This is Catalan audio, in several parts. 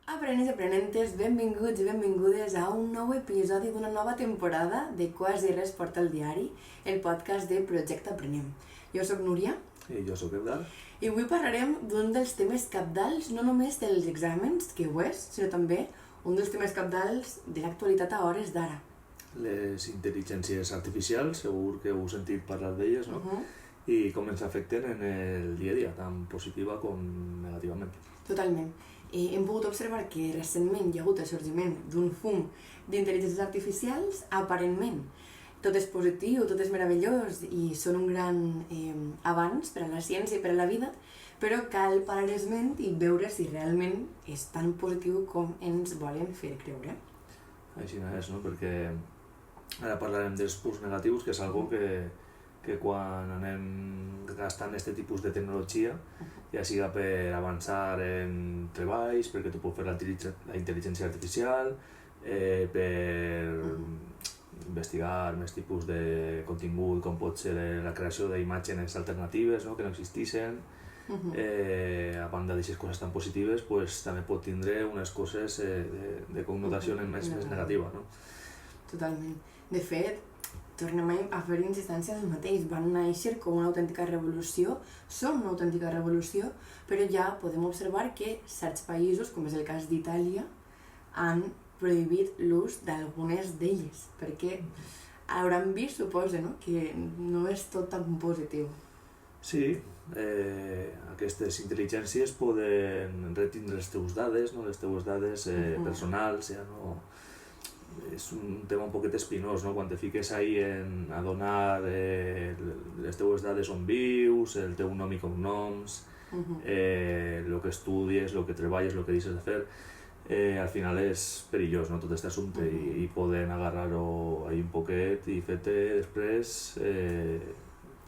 Aprenents i aprenentes, benvinguts i benvingudes a un nou episodi d'una nova temporada de Quasi Res Porta el Diari, el podcast de Projecte Aprenem. Jo sóc Núria. I jo sóc Eudal. I avui parlarem d'un dels temes cabdals, no només dels exàmens, que ho és, sinó també un dels temes cabdals de l'actualitat a hores d'ara. Les intel·ligències artificials, segur que heu sentit parlar d'elles, no? I com ens afecten en el dia a dia, tant positiva com negativament. Totalment. Hem pogut observar que recentment hi ha hagut el sorgiment d'un fum d'intel·ligències artificials, aparentment. Tot és positiu, tot és meravellós i són un gran avanç per a la ciència i per a la vida, però cal parar esment i veure si realment és tan positiu com ens volen fer creure. Així no és, no? Perquè ara parlarem dels punts negatius, que és algo que quan anem gastant aquest tipus de tecnologia, ja siga per avançar en treballs, perquè tu pots fer la intel·ligència artificial, per investigar més tipus de contingut, com pot ser la creació d'imatges alternatives, no? Que no existeixen. A banda d'aquestes coses tan positives, pues, també pot tindre unes coses de connotació més negativa. No? Totalment. De fet, tornem a fer insistència del mateix. Van néixer com una autèntica revolució, són una autèntica revolució, però ja podem observar que certs països, com és el cas d'Itàlia, han prohibit l'ús d'algunes d'elles, perquè hauran vist, suposa, no? Que no és tot tan positiu. Sí, aquestes intel·ligències poden retindre les teves dades, no? Les teves dades personals, ja no... És un tema un poquet espinós, no? Quan te fiques ahí a donar les teves dades on vius, el teu nom i cognoms, el que estudies, el que treballes, el que deixes de fer, al final és perillós, no? Tot aquest assumpte i poden agarrar-ho ahí un poquet i fer-te després...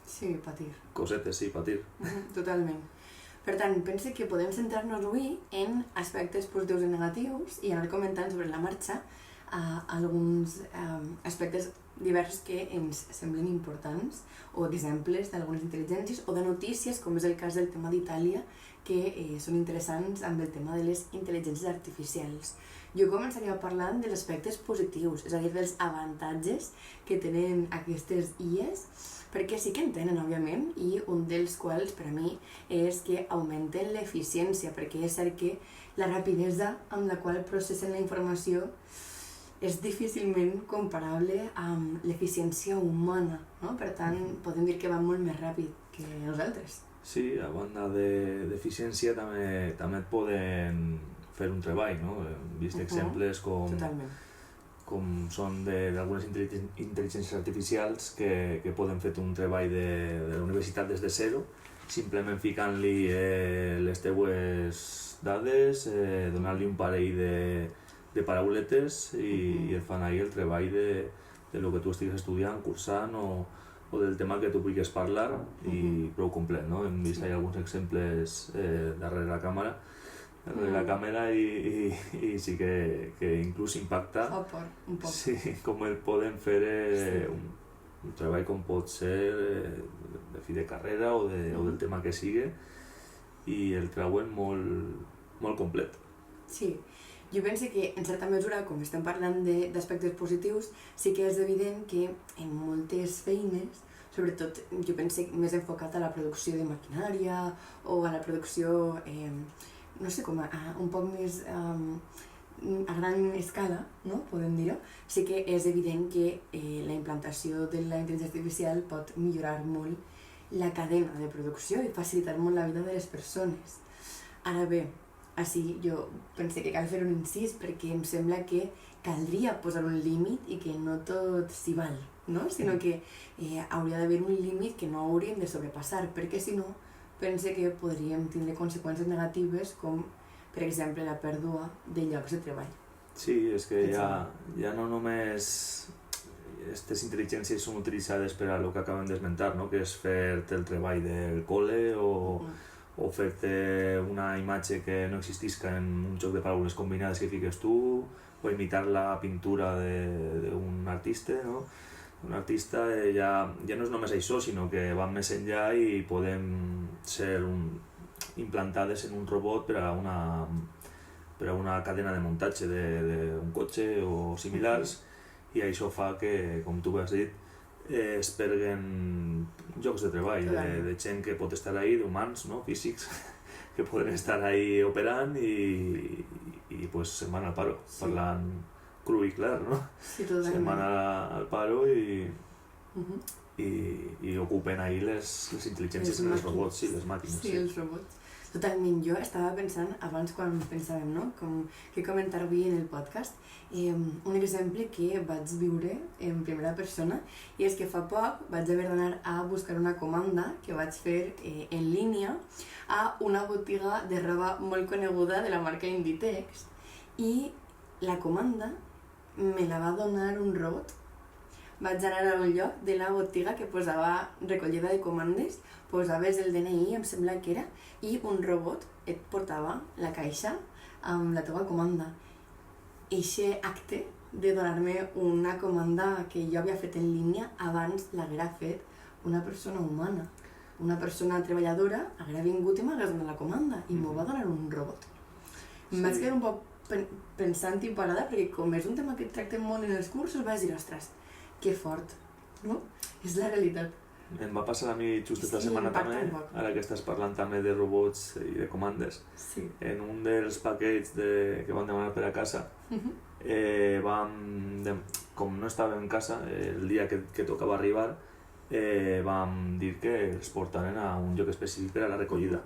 Sí, patir. Cosetes, sí, patir. Totalment. Per tant, pense que podem centrar-nos avui en aspectes positius i negatius i anar comentant sobre la marxa alguns aspectes diversos que ens semblen importants o d'exemples d'algunes intel·ligències o de notícies, com és el cas del tema d'Itàlia, que són interessants amb el tema de les intel·ligències artificials. Jo començaria parlant dels aspectes positius, és a dir, dels avantatges que tenen aquestes IEs, perquè sí que en tenen, òbviament, i un dels quals, per a mi, és que augmenten l'eficiència, perquè és cert que la rapidesa amb la qual processen la informació és difícilment comparable amb l'eficiència humana, no? Per tant, podem dir que va molt més ràpid que nosaltres. Sí, a banda d'eficiència també et poden fer un treball, no? Hem vist exemples com són d'algunes intel·ligències artificials que poden fer un treball de la universitat des de zero, simplement ficant-li les teues dades, donant-li un parell de parauletes i et fan ahir el treball de lo que tu estigues estudiant, cursant o del tema que tu vulguis parlar i prou complet, no? Hem vist alguns exemples darrere la càmera i sí que inclús impacta un poc. Sí, com el poden fer un treball com pot ser de fi de carrera o del tema que sigui i el treuen molt complet. Sí, jo penso que en certa mesura, com estem parlant d'aspectes positius, sí que és evident que en moltes feines, sobretot jo penso més enfocat a la producció de maquinària o a la producció, no sé com, un poc més a gran escala, no? Podem dir-ho, sí que és evident que la implantació de la intel·ligència artificial pot millorar molt la cadena de producció i facilitar molt la vida de les persones. Ara bé, així jo penso que cal fer un incís perquè em sembla que caldria posar un límit i que no tot s'hi val, no? Sinó que hauria d'haver un límit que no hauríem de sobrepassar, perquè si no, penso que podríem tindre conseqüències negatives com, per exemple, la pèrdua de llocs de treball. Sí, és que ja no només aquestes intel·ligències són utilitzades per a el que acabem d'esmentar, no? Que és fer-te el treball del col·le o fer-te una imatge que no existisca en un joc de paraules combinades que fiques tu, o imitar la pintura d'un artista, no? Un artista ja no és només això, sinó que van més enllà i podem ser implantades en un robot per a per a una cadena de muntatge d'un cotxe o similars, i això fa que, com tu has dit, es perguen llocs de treball, de gent que pot estar ahí, d'humans, no? Físics, que poden estar ahí operant i pues se'n van al paro, parlant cru i clar, no? Sí, totalment. Se'n van al paro i ocupen ahí les intel·ligències, els robots i les màquines. Sí, els robots. Totalment. Jo estava pensant, abans quan pensàvem, no? Què comentar avui en el podcast, un exemple que vaig viure en primera persona, i és que fa poc vaig haver d'anar a buscar una comanda que vaig fer en línia a una botiga de roba molt coneguda de la marca Inditex, i la comanda me la va donar un robot. Vaig anar a un lloc de la botiga que posava recollida de comandes, posaves el DNI, em sembla que era, i un robot et portava la caixa amb la teva comanda. Eixe acte de donar-me una comanda que jo havia fet en línia abans l'haguera fet una persona humana. Una persona treballadora haguera vingut i m'hagués donat la comanda i m'ho va donar un robot. Em vaig quedar un poc pensant i parada, perquè com és un tema que tractem molt en els cursos, vaig dir, ostres, que fort, no? És la realitat. Em va passar a mi just esta setmana també, ara que estàs parlant també de robots i de comandes. En un dels paquets que vam demanar per a casa, com no estàvem en casa, el dia que tocava arribar, vam dir que els portaren a un lloc específic per a la recollida.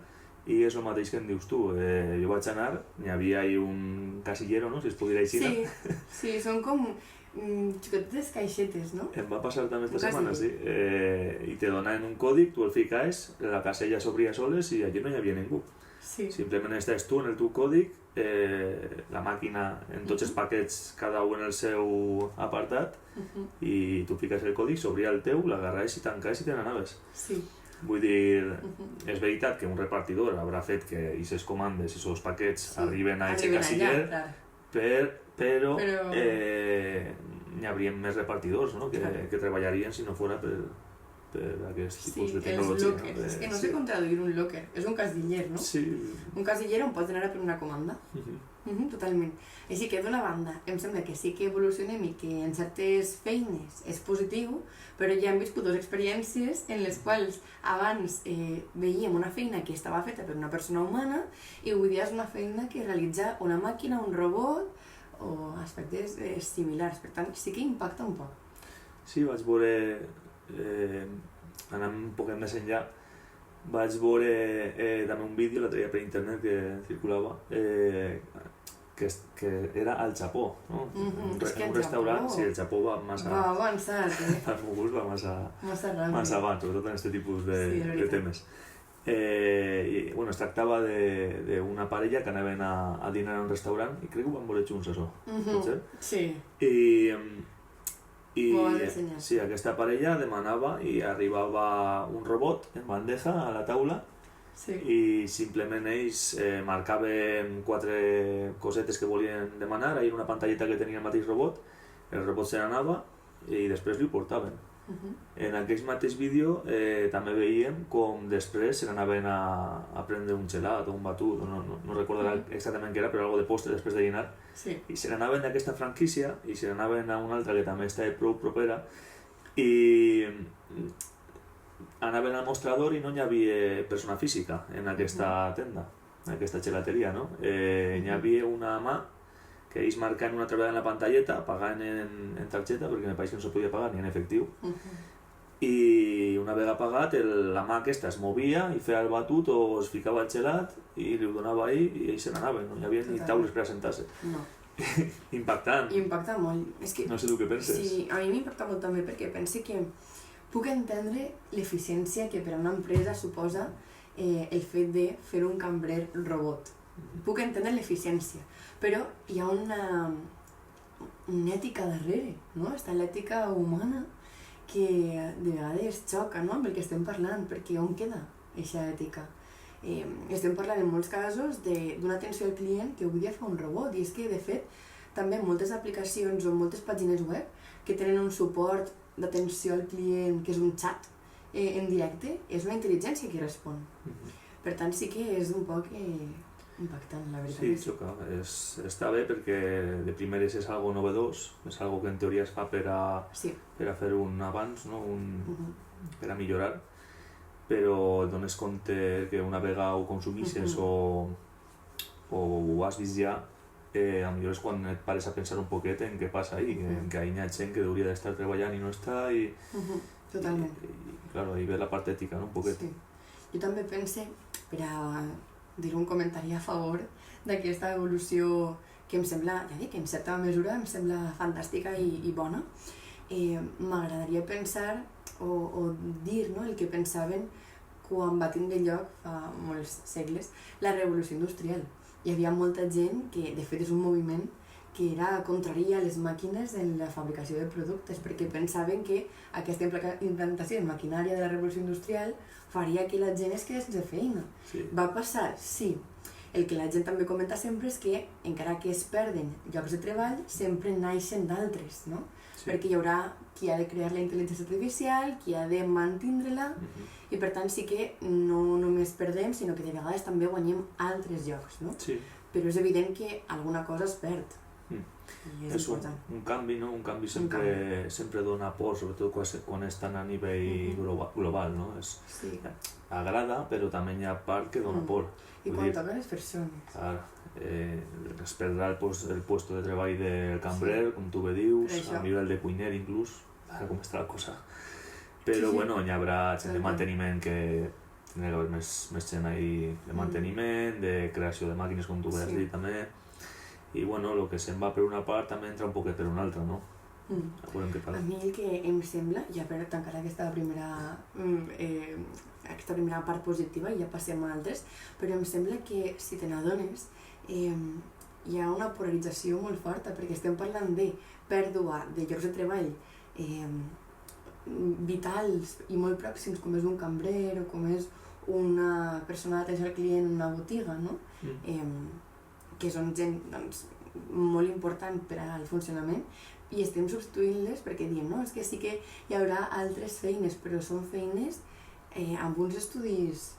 I és el mateix que em dius tu, jo vaig anar, n'hi havia un casillero, no?, si es podia dir així. Sí, són com xicotetes caixetes, no? Em va passar també esta setmana, sí. I te donaven un còdic, tu el ficaves, la casella s'obria soles i allí no hi havia ningú. Simplement estaves tu en el teu còdic, la màquina en tots els paquets, cada un en el seu apartat, i tu fiques el còdic, s'obria el teu, l'agarraves i tancaves i te n'anaves. Vull dir, és veritat que un repartidor haurà fet que aquestes comandes i aquests paquets arriben a aquest casiller, però n'hi hauria més repartidors, no?, que treballarien si no fos per aquest tipus de tecnologia. Sí, els lockers. És que no sé com traduir un locker. És un casiller, no? Sí. Un casiller on pots anar a per una comanda. Totalment. Així que, d'una banda, em sembla que sí que evolucionem i que en certes feines és positiu, però ja hem viscut dues experiències en les quals abans veiem una feina que estava feta per una persona humana i avui dia és una feina que realitza una màquina, un robot o aspectes similars. Per tant, sí que impacta un poc. Sí, vaig veure, anant un poc més enllà, vaig veure també un vídeo l'altre dia per internet que circulava, que era al Japó, no? En un restaurant, sí, el Japó va massa... Va avançat, Per meu gust va massa abans, sobretot en aquest tipus de temes. Bueno, es tractava d'una parella que anaven a dinar a un restaurant i crec que ho van veure junts, això, potser? Sí. Sí, aquesta parella demanava i arribava un robot en bandeja a la taula i simplement ells marcaven 4 cosetes que volien demanar, ahí en una pantalleta que tenia el mateix robot, el robot se n'anava i després li ho portaven. En aquell mateix vídeo també veiem com després se n'anaven a prendre un gelat o un batut, no recordo exactament què era, però algo de postre després de dinar, i se n'anaven d'aquesta franquícia i se n'anaven a una altra que també estava prou propera i anaven al mostrador i no hi havia persona física en aquesta tenda, en aquesta gelateria, no? Hi havia una mà que ells marcaven una altra vegada en la pantalleta, pagant en targeta, perquè en el país que no se podia pagar ni en efectiu, i una vegada pagat la mà aquesta es movia i feia el batut o es ficava el gelat i li ho donava ahí i ells se n'anaven, no hi havia ni taules per assentar-se. Impactant. Impacta molt. No sé tu què penses. Sí, a mi m'impacta molt també perquè penso que puc entendre l'eficiència que per a una empresa suposa el fet de fer un cambrer robot. Puc entendre l'eficiència, però hi ha una ètica darrere, no? Està l'ètica humana que de vegades xoca, no?, amb el que estem parlant, perquè on queda aquesta ètica? Estem parlant en molts casos d'una atenció al client que avui dia fa un robot, i és que, de fet, també moltes aplicacions o moltes pàgines web que tenen un suport d'atenció al client, que és un xat en directe, és una intel·ligència que respon. Per tant, sí que és un poc impactant, la veritat. Sí, xoca. Està bé perquè de primeres és algo novedós, és algo que en teoria es fa per a fer un avanç, no? Per a millorar, però et dones compte que una vegada ho consumisses o ho has vist ja, potser és quan et pares a pensar un poquet en què passa ahí, en que hi ha gent que hauria d'estar treballant i no està, i totalment. I claro, ahí ve la part ètica, no? Un poquet. Sí. Jo també pense, per a dir un comentari a favor d'aquesta evolució que em sembla, ja dic, en certa mesura em sembla fantàstica i bona, m'agradaria pensar o dir, no, el que pensaven quan va tindre lloc fa molts segles la revolució industrial. Hi havia molta gent que, de fet, és un moviment que era contrari a les màquines en la fabricació de productes, perquè pensaven que aquesta implantació de maquinària de la revolució industrial faria que la gent es quedés sense feina. Sí. Va passar, sí. El que la gent també comenta sempre és que, encara que es perden llocs de treball, sempre naixen d'altres, no? Sí. Perquè hi haurà qui ha de crear la intel·ligència artificial, qui ha de mantindre-la, i per tant sí que no només perdem, sinó que de vegades també guanyem altres llocs, no? Sí. Però és evident que alguna cosa es perd. I és important. Un canvi, no? Un canvi sempre dona por, sobretot quan és tan a nivell global, no? Sí. Agrada, però també hi ha part que dona por. I quan toquen les persones. Clar, es perdrà el puesto de treball del cambrer, com tu bé dius, a nivell de cuiner inclús, com està la cosa. Però bueno, hi haurà gent de manteniment que tindrà que haver més gent ahí de manteniment, de creació de màquines, com tu bé has dit també. I bueno, el que se'n va per una part també entra un poquet per una altra, no? A mi el que em sembla, ja per tancar aquesta primera part positiva i ja passem a altres, però em sembla que si te n'adones hi ha una polarització molt forta, perquè estem parlant de pèrdua de llocs de treball vitals i molt pròxims, com és un cambrer o com és una persona d'atenció al client en una botiga, no? Que són gent molt important per al funcionament, i estem substituint-les perquè diem, no, és que sí que hi haurà altres feines, però són feines amb uns estudis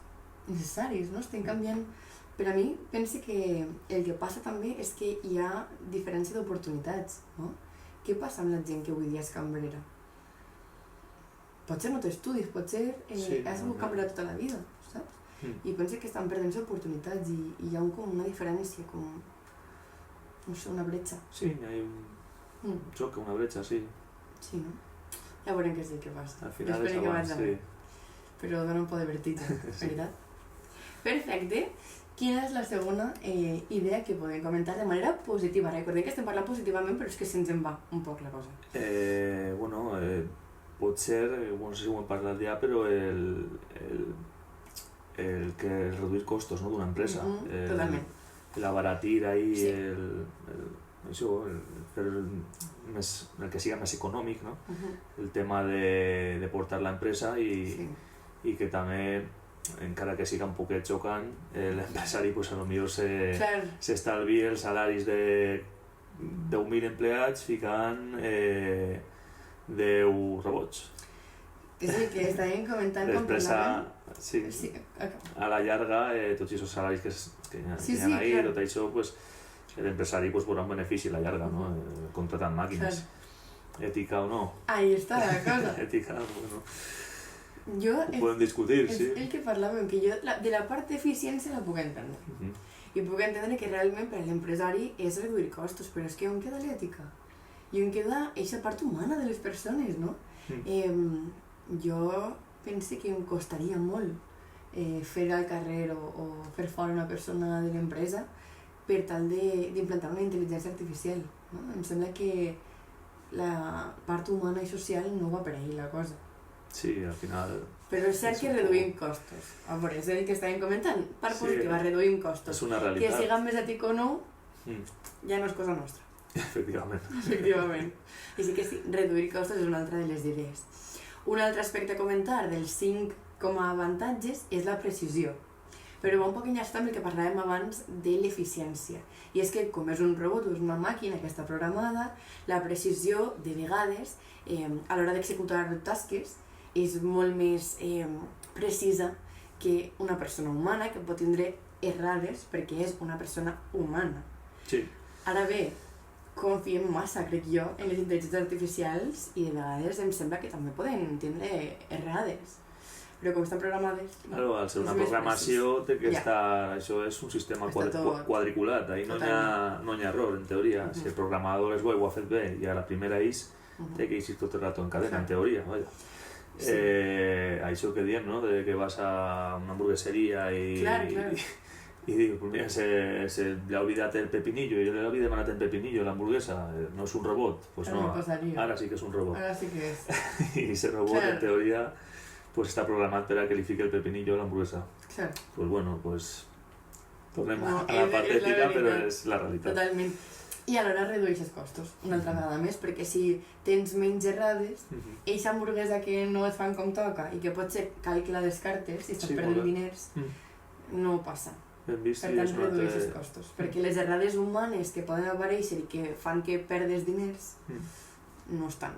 necessaris, no? Estem canviant. Per a mi, pense que el que passa també és que hi ha diferència d'oportunitats, no? Què passa amb la gent que avui dia és cambrera? Potser no té estudis, potser has sigut cambrera tota la vida, saps? I penso que estan perdent oportunitats i hi ha com una diferència, com, no sé, una bretxa. Sí, hi ha un xoc, una bretxa, sí. Sí, no? Ja veurem què és el que passa. Al final és abans, sí. Però dona un por de vertigen, veritat? Perfecte. Quina és la segona idea que podem comentar de manera positiva? Recordem que estem parlant positivament, però és que se'ns en va un poc la cosa. Potser, no sé si ho hem parlat ja, però el que és reduir costos, no, d'una empresa. Totalment. L'abaratir ahí, fer el que siga més econòmic, no? El tema de portar l'empresa i que també, encara que siga un poquet xocant, l'empresari potser s'estalvi els salaris de 10.000 empleats ficant 10 robots. És el que estàvem comentant quan parlàvem. A la llarga, tots aquests salaris que hi ha ahí, tot això, l'empresari veurà un benefici a la llarga, contratant màquines. Ètica o no? Ahí està la cosa. Ètica, no. Ho podem discutir, sí. És el que parlàvem, que jo de la part d'eficiència la puc entendre. I puc entendre que realment per a l'empresari és reduir costos, però és que on queda l'ètica? I on queda aquesta part humana de les persones, no? Jo penso que em costaria molt fer al carrer o fer fora una persona de l'empresa per tal d'implantar una intel·ligència artificial. Em sembla que la part humana i social no va per ahí la cosa. Sí, al final... Però és cert que reduïm costos. A veure, és el que estàvem comentant. Part positiva, reduïm costos. És una realitat. Que siga més ètic o no, ja no és cosa nostra. Efectivament. Així que sí, reduir costos és una altra de les idees. Un altre aspecte a comentar dels 5 com a avantatges és la precisió. Però va un poc enllaçat amb el que parlàvem abans de l'eficiència. I és que, com és un robot o és una màquina que està programada, la precisió, de vegades, a l'hora d'executar tasques, és molt més precisa que una persona humana que pot tindre errades perquè és una persona humana. Sí. Ara bé, confiem massa, crec jo, en les intel·ligències artificials i de vegades em sembla que també poden tindre errades. Però com estan programades... Claro, al ser una programació té que estar... Això és un sistema quadriculat, ahí no hi ha error, en teoria. Si el programador és bo i ho ha fet bé i a la primera té que eixir tot el rato en cadena, en teoria, vaja. Això que diem, no? De que vas a una hamburgueseria y digo, pues mira, se le ha olvidado el pepinillo, y yo le he demanat el pepinillo, la hamburguesa, no es un robot, pues no, ahora sí que es un robot. Ahora sí que es. Y ese robot, en teoría, pues está programado para que le fique el pepinillo a la hamburguesa. Claro. Pues bueno, pues tornem a la part ètica, però és la realitat. Totalment. I alhora redueixes costos, una altra vegada més, perquè si tens menys errades, eixa hamburguesa que no et fan com toca i que potser cal que la descartes i estàs perdent diners, no passa. Per tant, redueixes costos. Perquè les errades humanes que poden aparèixer i que fan que perdes diners no estan.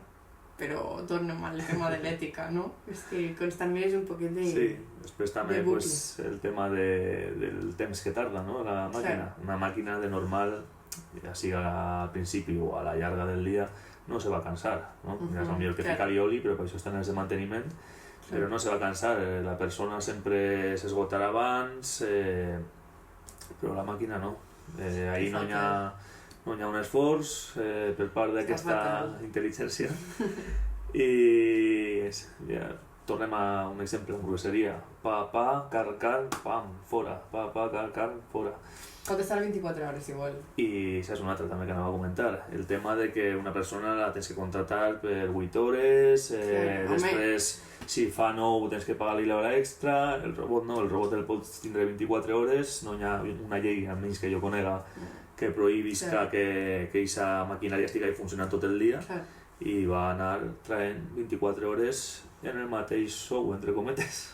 Però tornem al tema de l'ètica, no? És que constantment és un poquet de... Sí, després també el tema del temps que tarda, no? La màquina. Una màquina de normal, ja siga al principi o a la llarga del dia, no se va cansar, no? Ja és millor que ficar-hi oli, però per això estan els de manteniment, però no se va cansar. La persona sempre s'esgotarà abans, però la màquina no. Ahí no hi ha un esforç per part d'aquesta intel·ligència. I ja tornem a un exemple, hamburgueseria. Carn, pam, fora. Carn, fora. Pot estar 24 hores igual. I això és un altre també que anava a comentar. El tema de que una persona la tens que contratar per 8 hores, després si fa 9 tens que pagar-li l'hora extra, el robot no, el robot el pots tindre 24 hores, no hi ha una llei, almenys que jo conega, que prohibisca que aquesta maquinària estigui funcionant tot el dia i va anar traient 24 hores en el mateix sou, entre cometes.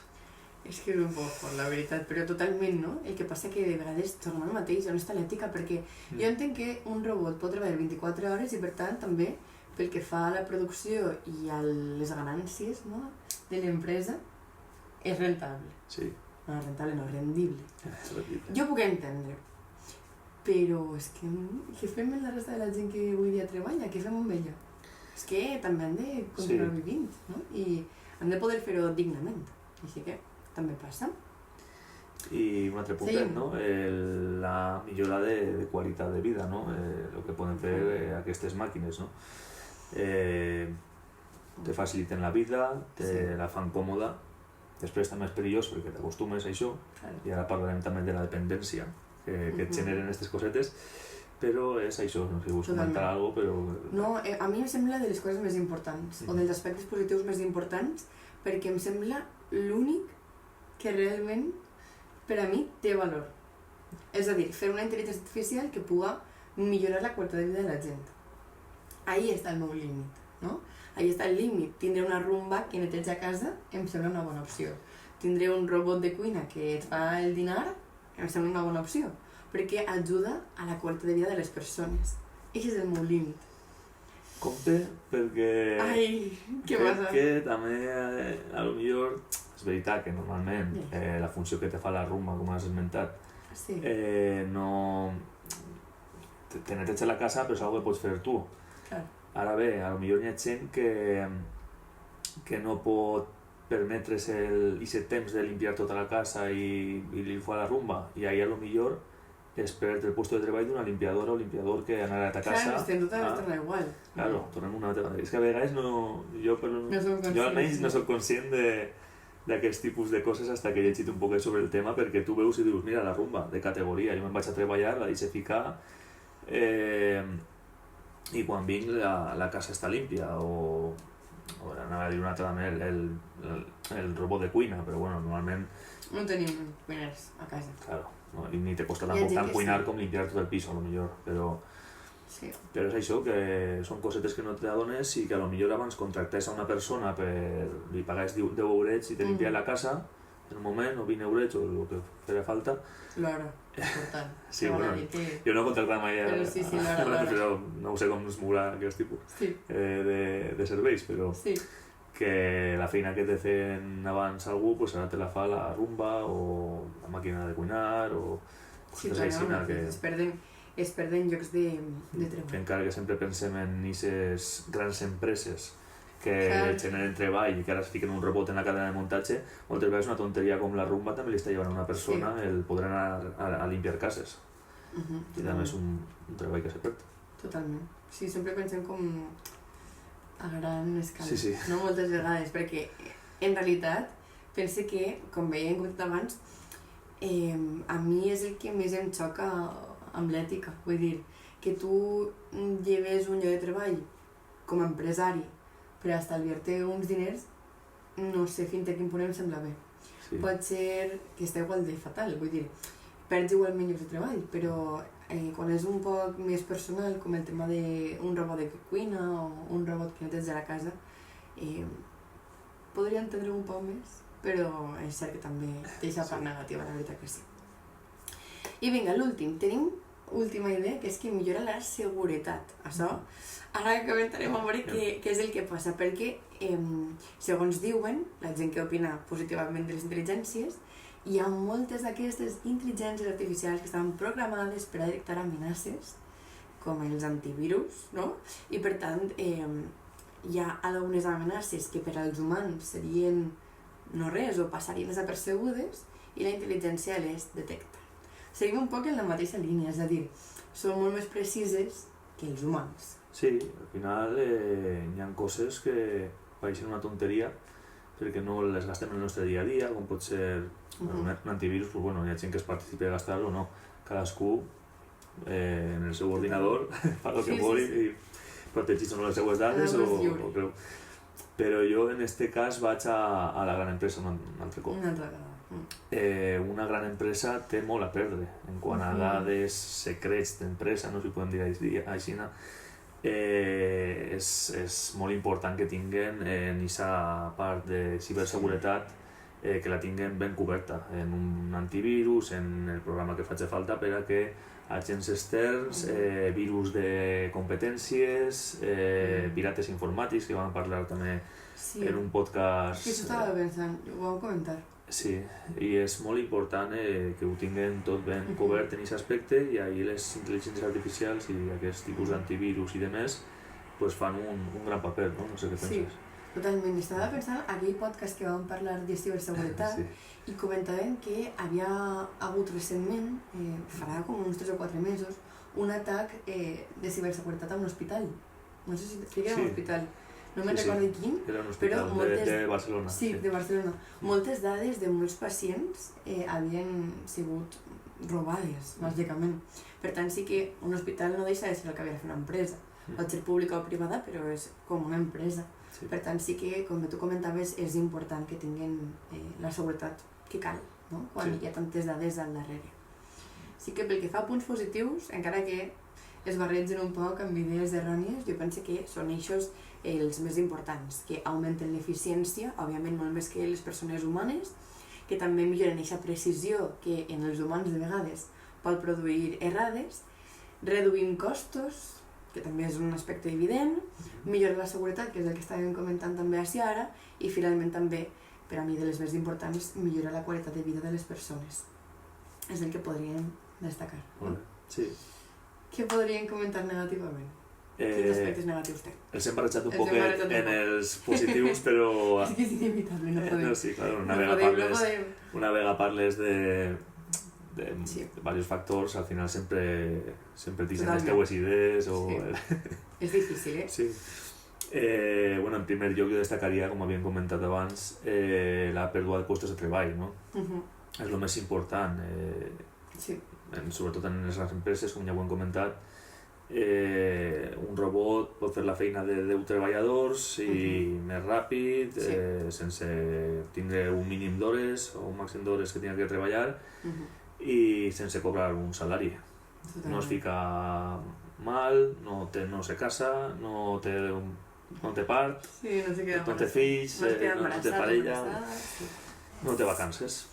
És que és un poc fort, la veritat, però totalment, no? El que passa que de vegades tornem al mateix, on està l'ètica, perquè jo entenc que un robot pot treballar 24 hores i per tant també pel que fa a la producció i a les ganàncies, no? De l'empresa és rentable. Sí. No, rentable no, rendible. Jo puc entendre, però és que què fem amb la resta de la gent que avui dia treballa? Què fem amb ella? És que també han de continuar vivint, no? I han de poder fer-ho dignament. Així que també passa. I un altre puntet, no? La millora de qualitat de vida, no? El que poden fer aquestes màquines, no? Te faciliten la vida, te la fan còmoda, després també és perillós perquè t'acostumes a això, i ara parlarem també de la dependència que et generen aquestes cosetes, però és això, no sé si vols comentar alguna cosa, però... No, a mi em sembla de les coses més importants, o dels aspectes positius més importants, perquè em sembla l'únic que realment, per a mi, té valor. És a dir, fer una intel·ligència artificial que puga millorar la qualitat de vida de la gent. Ahí està el meu límit, no? Ahí està el límit. Tindre una rumba que neteja casa em sembla una bona opció. Tindre un robot de cuina que et fa el dinar em sembla una bona opció, perquè ajuda a la qualitat de vida de les persones. Aquest és el meu límit. Compte, perquè... Ai, què passa? Perquè també, a lo millor, és veritat que normalment la funció que te fa la rumba, com has esmentat, no... Te neteja la casa, però és una que pots fer tu. Ara bé, a lo millor hi ha gent que no pot permetre's aquest temps de limpiar tota la casa i li fa la rumba, i ahí a lo millor és perdre el puesto de treball d'una limpiadora o limpiador que anarà a ta casa. Clar, estem tornant igual. Claro, tornem una altra vegada. És que a vegades jo almenys no soc conscient d'aquests tipus de coses fins que he llegit un poc sobre el tema, perquè tu veus i dius, mira, la rumba, de categoria, jo me'n vaig a treballar, la deixo ficar, i quan vinc la casa està límpia, o anava a dir una altra manera, el robot de cuina, però bueno, normalment... No tenim cuiners a casa. Claro, no, i ni te costa tampoc tant cuinar com limpiar tot el pis, a lo millor, però és això, que són cosetes que no t'adones i que a lo millor abans contractes a una persona li pagaves 10 eurets i te limpia la casa en un moment, o 20 eurets, o el que farà falta. L'hora, important. Sí, bueno, jo no he contractat mai l'hora. Però no sé com es mourà aquest tipus de serveis, però que la feina que te feien abans algú, pues ara te la fa la rumba o la màquina de cuinar o sí, clar, que es perden llocs de treball. Que encara que sempre pensem en aquestes grans empreses que generen treball i que ara es fiquen un robot en la cadena de muntatge, moltes vegades una tonteria com la rumba també li està llevant a una persona el poder anar a limpiar cases. I també és un treball que se perd. Totalment. Sí, sempre pensem com a gran escala, sí. No moltes vegades, perquè en realitat pense que, com veiem comentat abans, a mi és el que més em xoca amb l'ètica, vull dir, que tu lleves un lloc de treball com a empresari per estalviar-te uns diners, no sé fins a quin punt em sembla bé. Sí. Pot ser que està igual de fatal, vull dir, perds igualment llocs de treball, però quan és un poc més personal, com el tema d'un robot de cuina o un robot que neteja la casa, podria entendre un poc més, però és cert que també té aquesta part negativa, la veritat que sí. I vinga, l'últim. Tenim última idea, que és que millora la seguretat. Això, ara comentarem a veure què és el que passa, perquè, segons diuen, la gent que opina positivament de les intel·ligències, hi ha moltes d'aquestes intel·ligències artificials que estan programades per a detectar amenaces, com els antivirus, no? I per tant, hi ha algunes amenaces que per als humans serien no res o passarien desapercebudes i la intel·ligència les detecta. Seguim un poc en la mateixa línia, és a dir, són molt més precises que els humans. Sí, al final hi ha coses que pareixen una tonteria perquè no les gastem en el nostre dia a dia, com pot ser un antivirus, pues bueno, hi ha gent que es participa de gastar-lo o no. Cadascú en el seu ordinador fa el que vol i protegeix les seues dades o creu. Però jo en este cas vaig a la gran empresa un altre cop. Una gran empresa té molt a perdre en quant a dades, secrets d'empresa, no si podem dir així, és molt important que tinguen en aquesta part de ciberseguretat que la tinguen ben coberta en un antivirus, en el programa que faci falta per a que agents externs, virus de competències, pirates informàtics, que vam parlar també en un podcast. Sí, això estava pensant, ho vam comentar. Sí, i és molt important que ho tinguin tot ben cobert en aquest aspecte i ahir les intel·ligències artificials i aquests tipus d'antivirus i demés pues fan un gran paper, no? No sé què penses. Sí, totalment. Estava pensant en aquell podcast que vam parlar de ciberseguretat i comentàvem que havia hagut recentment, farà com uns 3 o 4 mesos, un atac de ciberseguretat a un hospital. No sé si era un hospital. No me'n recordo quin, però moltes... de Barcelona. Sí, de Barcelona. Moltes dades de molts pacients havien sigut robades, bàsicament. Per tant, sí que un hospital no deixa de ser el que havia de fer una empresa. Pot ser pública o privada, però és com una empresa. Per tant, sí que, com tu comentaves, és important que tinguin la seguretat que cal, no? Quan hi ha tantes dades al darrere. Sí que pel que fa a punts positius, encara que es barregen un poc amb idees errònies, jo penso que són eixos els més importants, que augmenten l'eficiència, òbviament molt més que les persones humanes, que també milloren aquesta precisió que en els humans de vegades pot produir errades, reduint costos, que també és un aspecte evident, millora la seguretat, que és el que estàvem comentant també així ara, i finalment també, per a mi de les més importants, millora la qualitat de vida de les persones. És el que podríem destacar. Sí. Què podríem comentar negativament? Quins aspectes negatius té? Els hem barrejat un poc en els positius, però... És que és inevitable, no podem. No, sí, claro, una vegada parles de diversos factors, al final sempre t'hi les teues idees o... És difícil, Sí. Bueno, en primer lloc jo destacaria, com havíem comentat abans, la pèrdua de costos de treball, no? És el més important, sobretot en les grans empreses, com ja ho hem comentat. Un robot pot fer la feina de 10 treballadors i més ràpid, sense tindre un mínim d'hores o un màxim d'hores que tinga que treballar i sense cobrar un salari. No es fica mal, no se casa, no té part, no té fills, no té parella, no té vacances.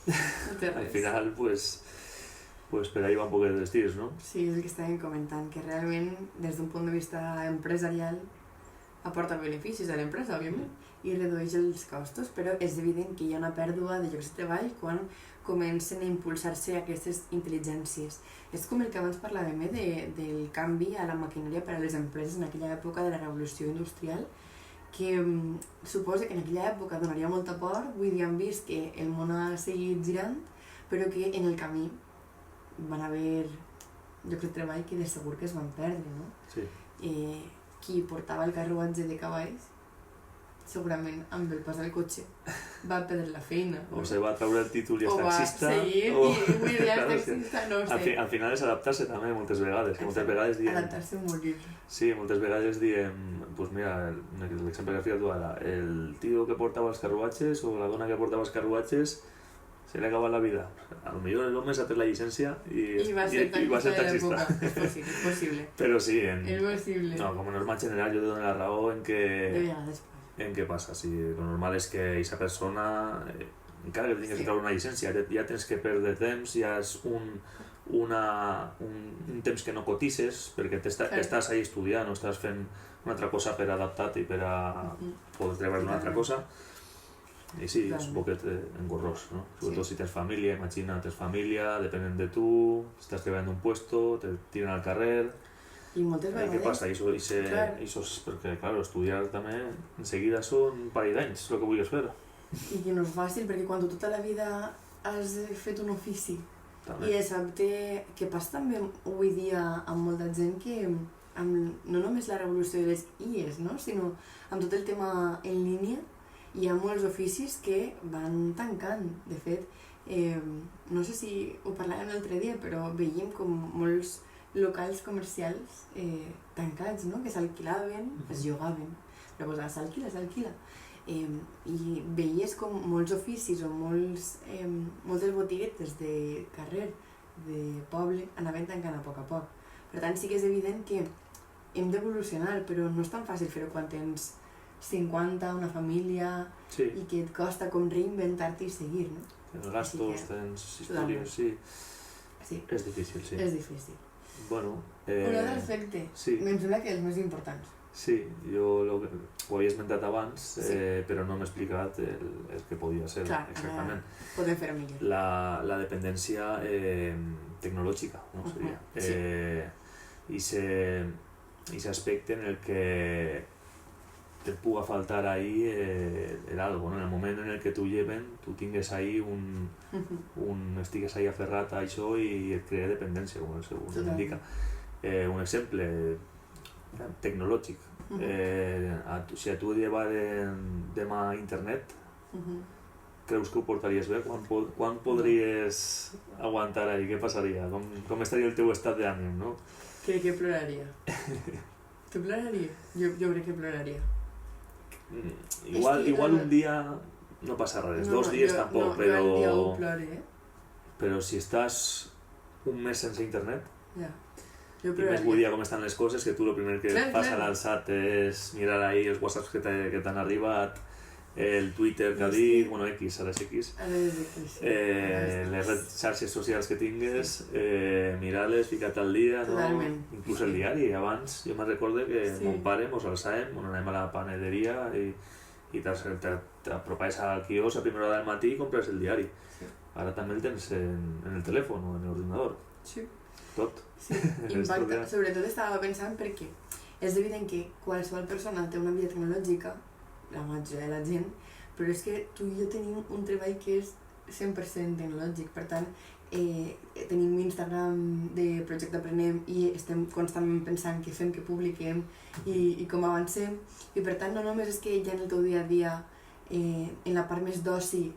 Al final, pues per ahí va un poquet dels tirs, no? Sí, és el que estàvem comentant, que realment, des d'un punt de vista empresarial, aporta beneficis a l'empresa, òbviament, i redueix els costos, però és evident que hi ha una pèrdua de llocs de treball quan comencen a impulsar-se aquestes intel·ligències. És com el que abans parlàvem, del canvi a la maquinària per a les empreses en aquella època de la revolució industrial, que suposa que en aquella època donaria molta por. Avui dia hem vist que el món ha seguit girant, però que en el camí van haver llocs de treball que de segur que es van perdre, no? Sí. Qui portava el carruatge de cavalls, segurament amb el pas del cotxe va perdre la feina. O se va treure el títol i és taxista. O va seguir i avui dia és taxista, no ho sé. Al final és adaptar-se també moltes vegades. Moltes vegades diem... Adaptar-se a morir. Sí, moltes vegades diem... Pues mira, l'exemple que has ficat tu ara, el tio que portava els carruatges o la dona que portava els carruatges se li ha acabat la vida. A lo millor l'home s'ha tret la llicència i va ser taxista. És possible. Però sí, és possible. No, com a norma general jo te dono la raó en que... De vegades. En què passa? Sí, lo normal és que aquesta persona, encara que tinguis que treure una llicència, ja tens que perdre temps, ja és un temps que no cotices, perquè estàs ahí estudiant o estàs fent una altra cosa per adaptar-te i per a poder treballar una altra cosa. I sí, és un poquet engorrós, no? Sobretot si tens família, imagina, tens família, depenen de tu, estàs treballant un puesto, te tiren al carrer... I moltes vegades... Què passa? Això és perquè, clar, estudiar també en seguida són un parell d'anys, el que vulguis fer. I que no és fàcil, perquè quan tota la vida has fet un ofici també. I és que passa també avui dia amb molta gent que no només la revolució de les IES, no? Sinó amb tot el tema en línia hi ha molts oficis que van tancant. De fet, no sé si ho parlàvem l'altre dia, però veiem com molts locals comercials tancats, no? Que s'alquilaven, es llogaven, però s'alquila. I veies com molts oficis o moltes botiguetes de carrer, de poble, anaven tancant a poc. Per tant, sí que és evident que hem d'evolucionar, però no és tan fàcil fer-ho quan tens 50, una família, sí. I que et costa com reinventar-te i seguir, no? Tens gastos, tens històries, sí. És difícil, sí. És difícil. Bueno, un altre aspecte, sí. Em sembla que els més importants. Sí, jo ho havia esmentat abans, sí. Però no m'he explicat el que podia ser. Clar, exactament. Podem fer millor. La dependència tecnològica, no? Seria. Sí. I aspecte en el que te puga faltar ahí el algo, ¿no? En el moment en el que tu lleven, tu tingues ahí estigues ahí aferrat a això i et crea dependència, com el seu nom indica. Un exemple tecnològic. Si a tu et llevaren demà internet, creus que ho portaries bé? Quan podries aguantar ahí? Què passaria? Com estaria el teu estat d'ànim, no? Crec que ploraria. Tu ploraries? Jo crec que ploraria. Igual un dia no passa res, 2 dies tampoc, però... Jo el dia ho plore, Però si estàs un mes sense internet, jo i més avui dia com estan les coses, que tu el primer que fas a l'alçat és mirar ahí els whatsapps que t'han arribat, el Twitter que ha dit, bueno, X, ara és X, les xarxes socials que tingues, mirar-les, ficar-te al dia, no? Inclús el diari. Abans jo me'n recordo que mon pare mos alçàvem, anàvem a la panaderia i t'apropaves al quiosc a primera hora del matí i compres el diari. Ara també el tens en el telèfon o en l'ordinador. Sí. Tot. Sí, impacta. Sobretot estava pensant perquè és evident que qualsevol persona té una vida tecnològica, la majoria de la gent, però és que tu i jo tenim un treball que és 100% tecnològic, per tant, tenim Instagram de Projecte Aprenem i estem constantment pensant què fem, què publiquem i com avancem, i per tant no només és que ja en el teu dia a dia, en la part més d'oci,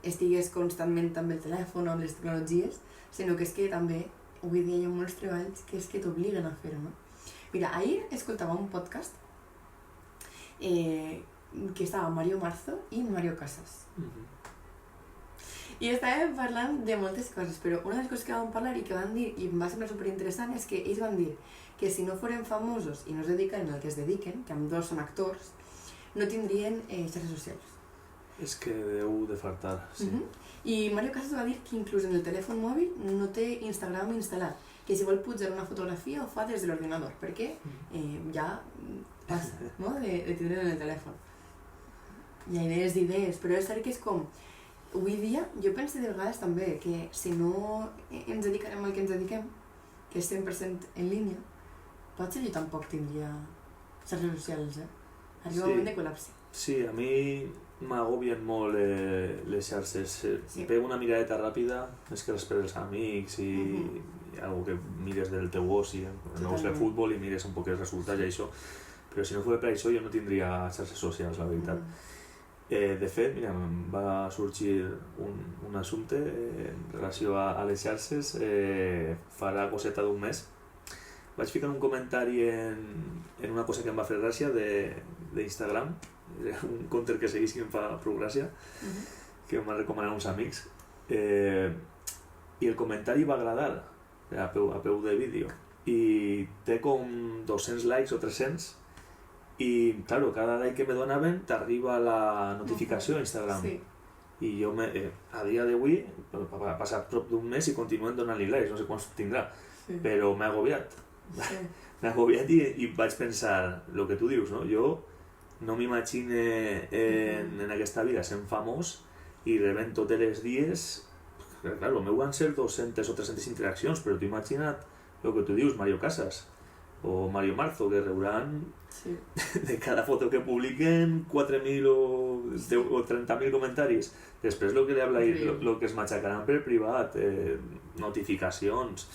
estigues constantment amb el telèfon o amb les tecnologies, sinó que és que també avui dia hi ha molts treballs que és que t'obliguen a fer-ho, no? Mira, ahir escoltava un podcast que estava Mario Marzo i Mario Casas. I estàvem parlant de moltes coses, però una de les coses que vam parlar i que van dir, i em va semblar superinteressant, és que ells van dir que si no foren famosos i no es dediquen al que es dediquen, que ambdós són actors, no tindrien xarxes socials. És que deu de faltar, sí. I Mario Casas va dir que inclús en el telèfon mòbil no té Instagram instal·lat, que si vol pujar una fotografia ho fa des de l'ordinador, perquè ja passa, no?, de tindre en el telèfon. Hi ha idees, però és cert que és com... Avui dia, jo penso de vegades també que si no ens dedicarem al que ens dediquem, que és 100% en línia, potser jo tampoc tindria xarxes socials, Arriba un moment de col·lapse. Sí, a mi m'agobien molt les xarxes. Pego una miradeta ràpida, és que després els amics i algo que mires del teu oci, no veus el futbol i mires un poc els resultats i això, però si no fos per això jo no tindria xarxes socials, la veritat. De fet, mira, em va sorgir un assumpte en relació a les xarxes farà coseta d'un mes. Vaig ficar un comentari en una cosa que em va fer gràcia d'Instagram, un compte que segueix que em fa prou gràcia, que em van recomanar uns amics, i el comentari va agradar a peu de vídeo i té com 200 likes o 300 i, claro, cada like que me donaven t'arriba la notificació a Instagram. I jo, a dia d'avui, ha passat prop d'un mes i continuem donant-li likes, no sé quants tindrà, però m'ha agobiat. M'ha agobiat i vaig pensar el que tu dius, no? Jo no m'imagine en aquesta vida sent famós i rebent tots els dies, clar, el meu van ser 200 o 300 interaccions, però t'ho imagina't el que tu dius, Mario Casas o Mario Marzo, que rebran de cada foto que publiquen 4.000 o 30.000 comentaris. Després el que es matxacaran per privat, notificacions,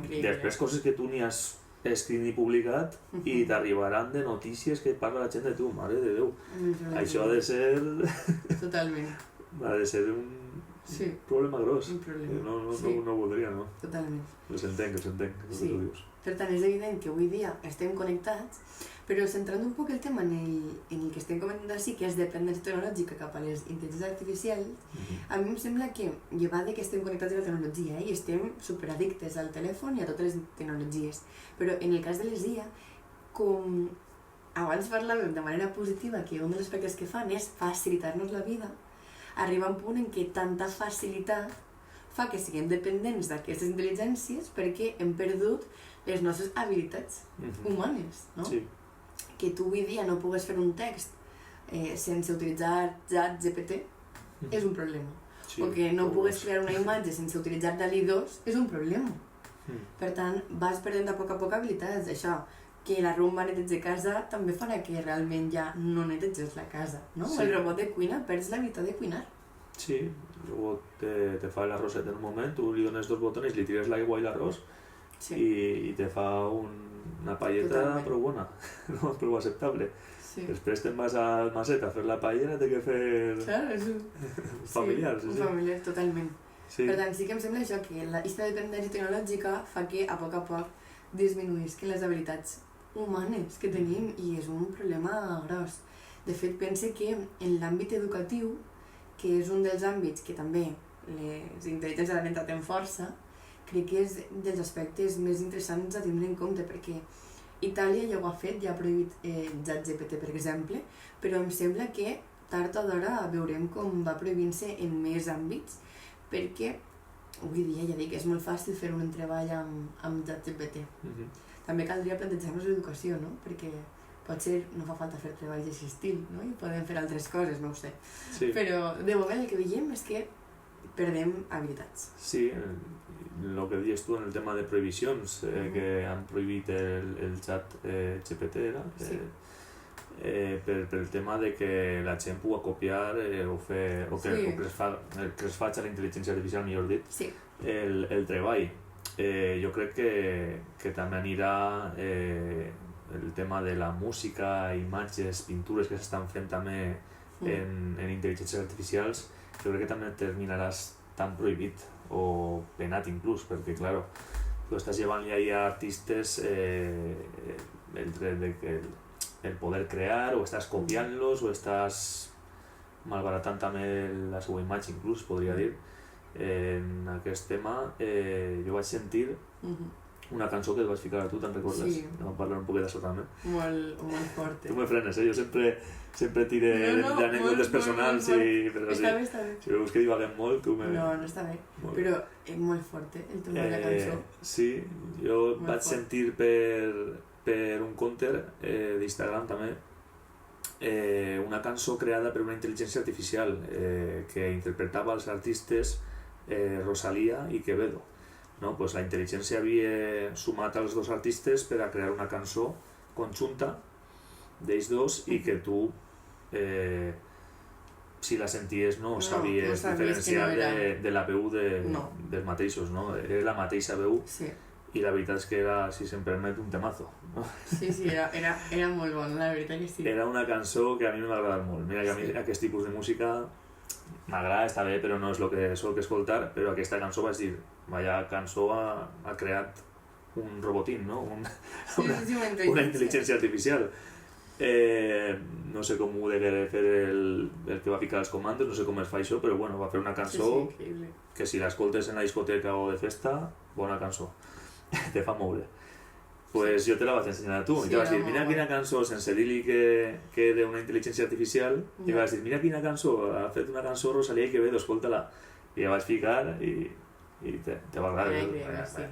després coses que tu ni has escrit ni publicat i t'arribaran de notícies que parla la gent de tu, mare de Déu. Això ha de ser... Totalment. Ha de ser un problema gros. No ho voldria, no? Totalment. Els entenc, el que tu dius. Per tant, és evident que avui dia estem connectats, però centrant un poc el tema en el que estem comentant així, que és dependència tecnològica cap a les intel·ligències artificials, a mi em sembla que llevat que estem connectats a la tecnologia i estem superaddictes al telèfon i a totes les tecnologies. Però en el cas de les IA, com abans parlàvem de manera positiva que un dels aspectes que fan és facilitar-nos la vida, arriba un punt en què tanta facilitat fa que siguem dependents d'aquestes intel·ligències perquè hem perdut les nostres habilitats humanes, no? Que tu avui dia no pugues fer un text sense utilitzar ChatGPT és un problema. O que no pugues crear una imatge sense utilitzar DALL-E 2 és un problema. Per tant, vas perdent a poc habilitats. Això, que la rumba neteja casa també farà que realment ja no neteges la casa, no? El robot de cuina perds l'habilitat de cuinar. Sí, el robot te fa l'arròs en un moment, tu li dones 2 botones, li tires l'aigua i l'arròs i te fa una paelleta prou bona, prou acceptable. Després te'n vas al Maset a fer la paellera, té que fer familiar. Un familiar, totalment. Per tant, sí que em sembla això, que aquesta dependència tecnològica fa que a poc disminuïsquen les habilitats humanes que tenim i és un problema gros. De fet, pense que en l'àmbit educatiu, que és un dels àmbits que també les intel·ligències han entrat en força, crec que és dels aspectes més interessants a tindre en compte, perquè Itàlia ja ho ha fet, ja ha prohibit ChatGPT, per exemple, però em sembla que tard o d'hora veurem com va prohibint-se en més àmbits, perquè avui dia, ja dic, és molt fàcil fer un treball amb ChatGPT. També caldria plantejar-nos l'educació, no? Perquè potser no fa falta fer treballs d'aquest estil, no? I podem fer altres coses, no ho sé. Però de moment el que veiem és que perdem habilitats. Sí, el que dius tu en el tema de prohibicions, que han prohibit el xat GPT, per el tema de que la gent pugui copiar o que es faci a la intel·ligència artificial, millor dit, el treball. Jo crec que també anirà el tema de la música, imatges, pintures que s'estan fent també en intel·ligències artificials, jo crec que també terminarà tan prohibit o penat inclús, perquè, clar, tu estàs llevant-li ahí a artistes el dret de poder crear, o estàs copiant-los, o estàs malbaratant també la seva imatge, inclús, podria dir. En aquest tema jo vaig sentir una cançó que et vaig ficar a tu, te'n recordes? Sí. Vam parlar un poquet d'això també. Molt fort. Tu me frenes, jo sempre tire d'anècdotes personals, però està bé. Si veus que divaguem molt, tu me... No està bé, però és molt fort, el tema de la cançó. Sí, jo vaig sentir per un compte d'Instagram també una cançó creada per una intel·ligència artificial que interpretava els artistes Rosalía i Quevedo. No? Pues la intel·ligència havia sumat els dos artistes per a crear una cançó conjunta d'ells dos i que tu, si la senties, no sabies diferenciar de la veu dels mateixos. No? Era la mateixa veu i la veritat és que era, si se'm permet, un temazo. No? Sí, era molt bon, la veritat que sí. Era una cançó que a mi m'ha agradat molt. Mira que a mi aquest tipus de música m'agrada, està bé, però no és el que solc escoltar, però aquesta cançó vaig dir, vaya cançó ha creat un robotín, no? Una intel·ligència artificial. No sé com ho degué fer el que va ficar els comandos, no sé com es fa això, però bueno, va fer una cançó que si l'escoltes en la discoteca o de festa, bona cançó, te fa moure. Pues jo te la vaig ensenyar a tu, i te vas dir, mira quina cançó, sense dir-li que era una intel·ligència artificial, i vas dir, mira quina cançó, ha fet una cançó Rosalía i Quevedo, escolta-la. I la vaig ficar i te va agradar,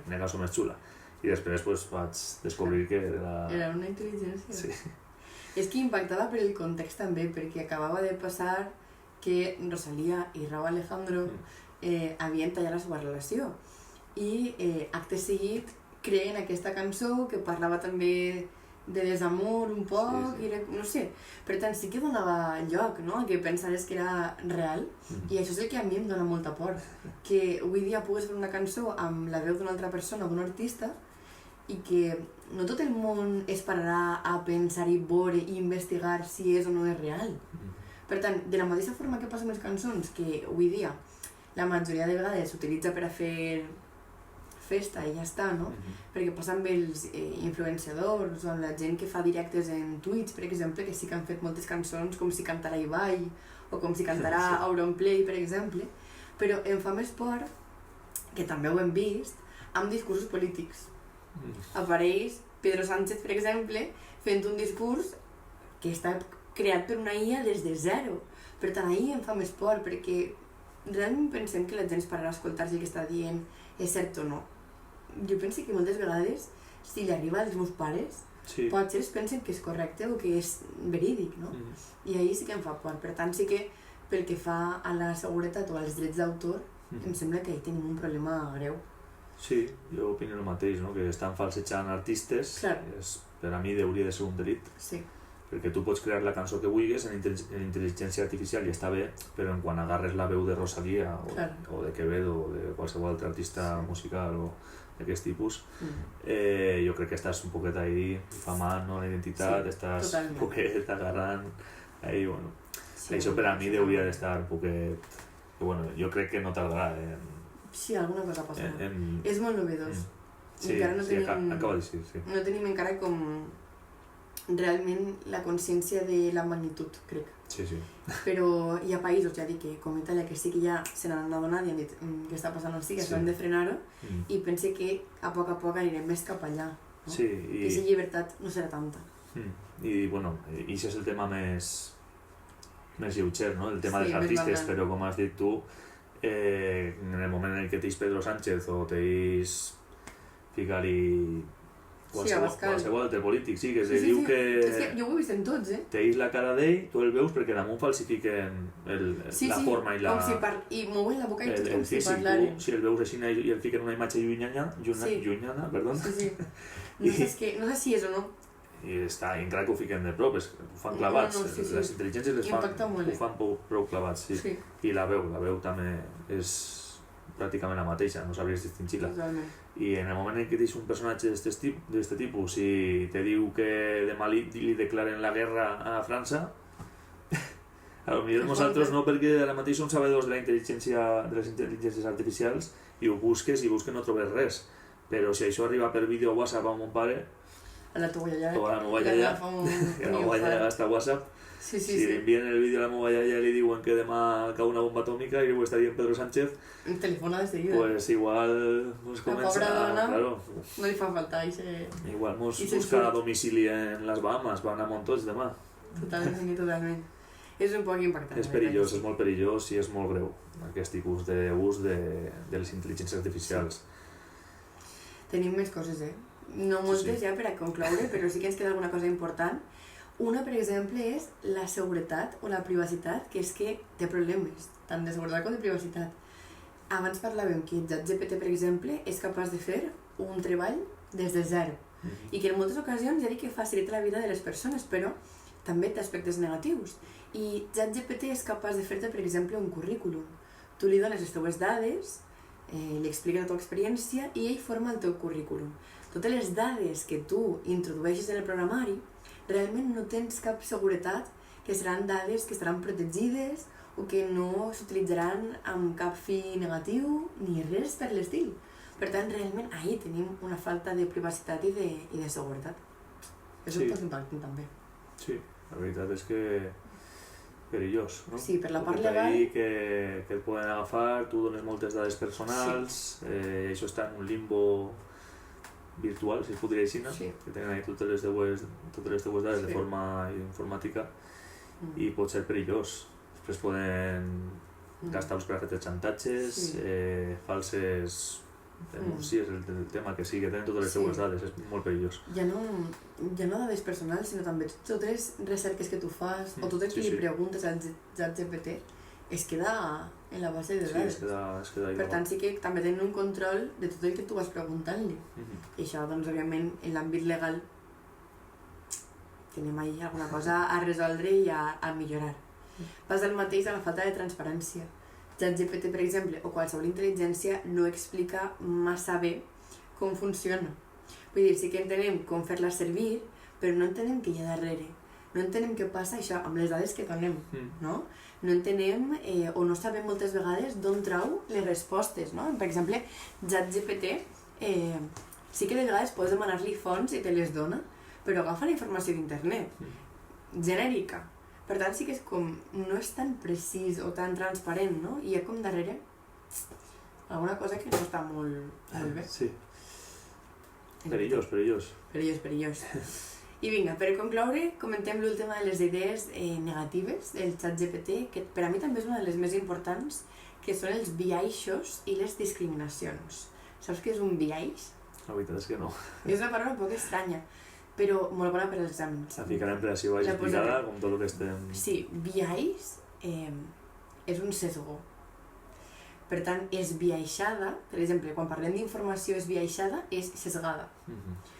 una cançó més xula. I després vaig descobrir que era... Era una intel·ligència. Sí. És que impactava per el context també, perquè acabava de passar que Rosalía i Rauw Alejandro havien tallat la seva relació. I acte seguit creen aquesta cançó que parlava també de desamor un poc, no sé, per tant sí que donava lloc, no?, que pensaves que era real, i això és el que a mi em dona molta por, que avui dia pugues fer una cançó amb la veu d'una altra persona, d'un artista, i que no tot el món es pararà a pensar i veure i investigar si és o no és real. Per tant, de la mateixa forma que passa amb les cançons, que avui dia la majoria de vegades s'utilitza per a fer festa i ja està, no? Perquè passa amb els influenciadors o amb la gent que fa directes en Twitch, per exemple, que sí que han fet moltes cançons com si cantara Ibai o com si cantara Auronplay, per exemple, però em fa més por, que també ho hem vist, amb discursos polítics. Apareix Pedro Sánchez, per exemple, fent un discurs que està creat per una IA des de zero. Per tant, ahir em fa més por, perquè realment pensem que la gent es pararà a escoltar si el que està dient és cert o no. Jo penso que moltes vegades, si li arriba als meus pares, potser es pensen que és correcte o que és verídic, no? I ahir sí que em fa por. Per tant, sí que pel que fa a la seguretat o als drets d'autor, em sembla que ahir tenim un problema greu. Sí, jo opino el mateix, no? Que estan falsejant artistes, per a mi hauria de ser un delit. Sí. Perquè tu pots crear la cançó que vulguis en intel·ligència artificial i està bé, però quan agarres la veu de Rosalía o de Quevedo o de qualsevol altre artista musical o d'aquest tipus, jo crec que estàs un poquet ahí difamant la identitat, estàs un poquet agarrant ahí, bueno. Això per a mi hauria d'estar un poquet... Bueno, jo crec que no tardarà. Sí, alguna cosa passarà. És molt novedós. Sí, acaba de dir, sí. No tenim encara com realment la consciència de la magnitud, crec. Sí. Però hi ha països, ja dic, com Itàlia, que sí que ja se n'han adonat i han dit què està passant així, que s'han de frenar-ho, i pense que a poc anirem més cap allà, no? Sí, que aquesta llibertat no serà tanta. I, bueno, això és el tema més lleuger, no? El tema dels artistes, però com has dit tu, en el moment en què t'eix Pedro Sánchez o t'eix ficar-hi qualsevol altre polític, sí, que es diu que... És que jo ho he vist en tots, T'eix la cara d'ell, tu el veus perquè damunt falsifiquen la forma i la... i mouen la boca i tot com si parlaren. Si el veus així i el fiquen una imatge llunyana, perdó. Sí. No sé si és o no. I encara que ho fiquen de prop, ho fan clavats. Les intel·ligències ho fan prou clavats, sí. I la veu també és pràcticament la mateixa, no sabries distingir-la. I en el moment en què tens un personatge d'aquest tipus i te diu que demà li declaren la guerra a França, potser nosaltres no, perquè ara mateix som sabedors de les intel·ligències artificials i ho busques i no trobes res. Però si això arriba per vídeo a WhatsApp a mon pare, a la teva iaia, que la meva iaia gasta WhatsApp, Si envien el vídeo a la meva iaia i li diuen que demà cau una bomba atòmica i ho està dient Pedro Sánchez, telefona de seguida. Pues igual pues comença... La pobra dona claro, no li fa falta igual mos busca a domicili en les Bahamas, van a Montoig demà. Totalment. És un poc impactant. És perillós, és molt perillós i és molt greu aquest tipus d'ús de les intel·ligències artificials. Tenim més coses, no moltes ja per a concloure, però sí que ens queda alguna cosa important. Una, per exemple, és la seguretat o la privacitat, que és que té problemes, tant de seguretat com de privacitat. Abans parlàvem que ChatGPT, per exemple, és capaç de fer un treball des de zero i que en moltes ocasions ja dic que facilita la vida de les persones, però també té aspectes negatius. I ChatGPT és capaç de fer-te, per exemple, un currículum. Tu li dones les teves dades, li expliques la teva experiència i ell forma el teu currículum. Totes les dades que tu introdueixes en el programari, realment no tens cap seguretat que seran dades que estaran protegides o que no s'utilitzaran amb cap fi negatiu ni res per l'estil. Per tant, realment, ahí tenim una falta de privacitat i de seguretat. És un poc impactant, també. Sí, la veritat és que perillós, no? Sí, per la part legal... que et poden agafar, tu dones moltes dades personals, això està en un limbo virtual, si es podria dir així, no? Que tenen ahí totes les teues dades de forma informàtica i pot ser perillós. Després poden gastar-los per a fer xantatges, falses denúncies, el tema que sí, que tenen totes les teues dades, és molt perillós. Ja no dades personals, sinó també totes les recerques que tu fas o totes que li preguntes al ChatGPT es queda en la base de dades. Es queda per tant, sí que també tenen un control de tot el que tu vas preguntant-li. I això, doncs, òbviament, en l'àmbit legal tenim ahí alguna cosa a resoldre i a millorar. Passa el mateix a la falta de transparència. ChatGPT, per exemple, o qualsevol intel·ligència no explica massa bé com funciona. Vull dir, sí que entenem com fer-la servir, però no entenem què hi ha darrere. No entenem què passa això amb les dades que donem, no? No entenem o no sabem moltes vegades d'on trau les respostes, no? Per exemple, ChatGPT sí que de vegades pots demanar-li fonts i te les dona, però agafa la informació d'internet, genèrica. Per tant, sí que és com, no és tan precís o tan transparent, no? I hi ha com darrere alguna cosa que no està molt bé. Sí. Perillós. Perillós. I vinga, per concloure, comentem l'última de les idees negatives del ChatGPT, que per a mi també és una de les més importants, que són els biaixos i les discriminacions. Saps què és un biaix? La veritat és que no. És una paraula un poc estranya, però molt bona per als exàmens. La ficarem per si vaig explicada, com tot el que estem... Sí, biaix és un sesgo. Per tant, esbiaixada, per exemple, quan parlem d'informació esbiaixada, és sesgada.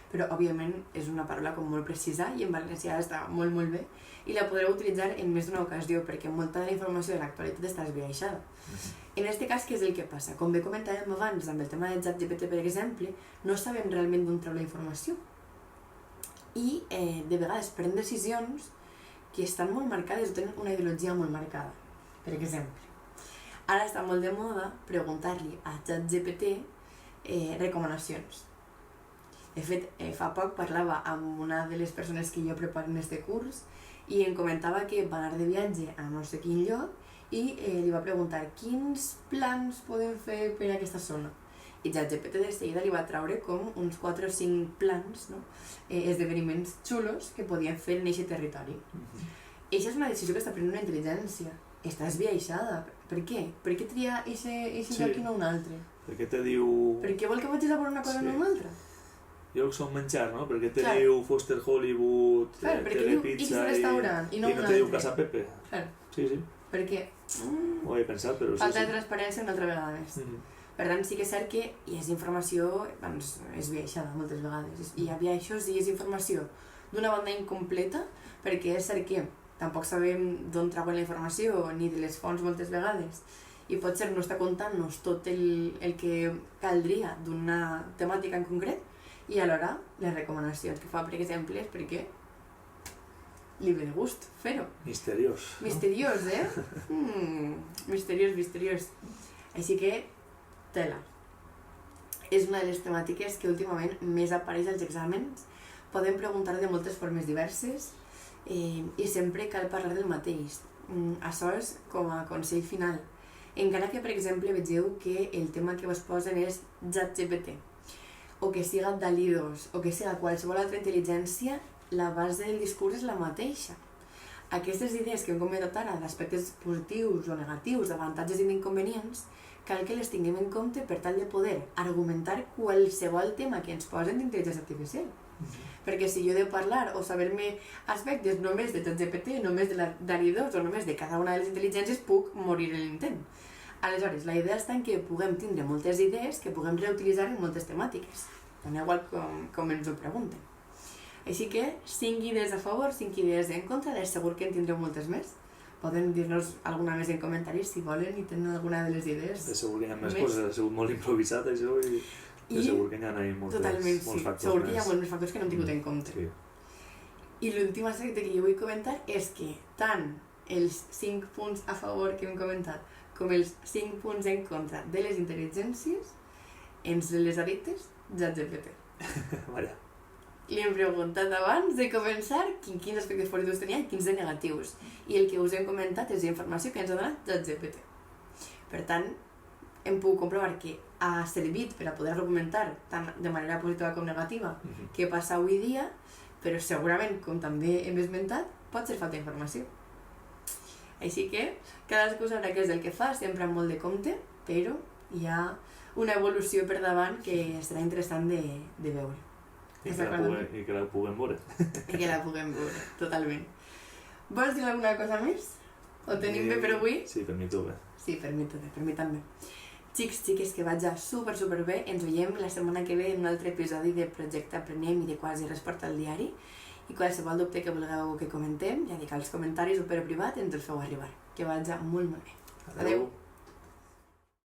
Però, òbviament, és una paraula com molt precisa i en valencià està molt, molt bé i la podreu utilitzar en més d'una ocasió perquè molta de la informació de l'actualitat està esbiaixada. En aquest cas, què és el que passa? Com bé comentàvem abans amb el tema de ChatGPT, per exemple, no sabem realment d'on treu la informació. I, de vegades, pren decisions que estan molt marcades o tenen una ideologia molt marcada. Per exemple, ara està molt de moda preguntar-li a ChatGPT recomanacions. De fet, fa poc parlava amb una de les persones que jo preparo en este curs i em comentava que va anar de viatge a no sé quin lloc i li va preguntar quins plans podem fer per a aquesta zona. I ChatGPT de seguida li va traure com uns 4 o 5 plans, no? Esdeveniments xulos que podien fer en aquest territori. Eixa és una decisió que està prenent una intel·ligència. Està esbiaixada. Per què? Per què triar aquest lloc i no un altre? Per què te diu... Per què vol que vagis a veure una cosa i no una altra? Llocs on menjar, no? Per què te diu Foster Hollywood, Telepizza i no te diu Casa Pepe? Sí. Per què? Ho he pensat, però sí. Falta de transparència una altra vegada més. Per tant, sí que és cert que hi és informació esbiaixada moltes vegades. Hi ha biaixos i és informació d'una banda incompleta, perquè és cert que tampoc sabem d'on trauen la informació ni de les fonts moltes vegades. I potser no està contant-nos tot el que caldria d'una temàtica en concret i alhora les recomanacions que fa, per exemple, és perquè li ve de gust fer-ho. Misteriós. Misteriós, Misteriós. Així que, tela. És una de les temàtiques que últimament més apareix als exàmens. Podem preguntar de moltes formes diverses. i sempre cal parlar del mateix. Això és com a consell final. Encara que, per exemple, vegeu que el tema que vos posen és ChatGPT, o que siga DALL-E 2, o que siga qualsevol altra intel·ligència, la base del discurs és la mateixa. Aquestes idees que hem comentat ara d'aspectes positius o negatius, d'avantatges i d'inconvenients, cal que les tinguem en compte per tal de poder argumentar qualsevol tema que ens posen d'intel·ligència artificial. Perquè si jo he de parlar o saber-me aspectes només de ChatGPT, només de la DALL-E 2 o només de cada una de les intel·ligències, puc morir en l'intent. Aleshores, la idea està en que puguem tindre moltes idees que puguem reutilitzar en moltes temàtiques, dona igual com ens ho pregunten. Així que 5 idees a favor, 5 idees en contra, de segur que en tindreu moltes més. Poden dir-nos alguna més en comentaris si volen i tenen alguna de les idees. De segur que hi ha més coses, ha sigut molt improvisat això i de segur que hi ha molts factors més. Segur que hi ha molts més factors que no hem tingut en compte. Sí. I l'últim aspecte que jo vull comentar és que tant els 5 punts a favor que hem comentat com els 5 punts en contra de les intel·ligències ens les ha dites ChatGPT. Vaja. Li hem preguntat abans de començar quins aspectes positius tenia i quins de negatius. I el que us hem comentat és la informació que ens ha donat ChatGPT. Per tant, hem pogut comprovar que ha servit per a poder argumentar tant de manera positiva com negativa què passa avui dia, però segurament, com també hem esmentat, pot ser falta d'informació. Així que cadascú sabrà què és el que fa, sempre amb molt de compte, però hi ha una evolució per davant que serà interessant de veure. I que la puguem veure. I que la puguem veure, totalment. Vols dir alguna cosa més? Ho tenim bé per avui? Sí, per mi tot bé. Sí, per mi tot bé, per mi també. Xics, xiques, que vaig super bé. Ens veiem la setmana que ve en un altre episodi de Projecte Aprenem i de Quasi Res Porta al Diari. I qualsevol dubte que vulgueu que comentem, ja dic als comentaris o per privat, ens el feu arribar. Que vaig molt bé. Adeu.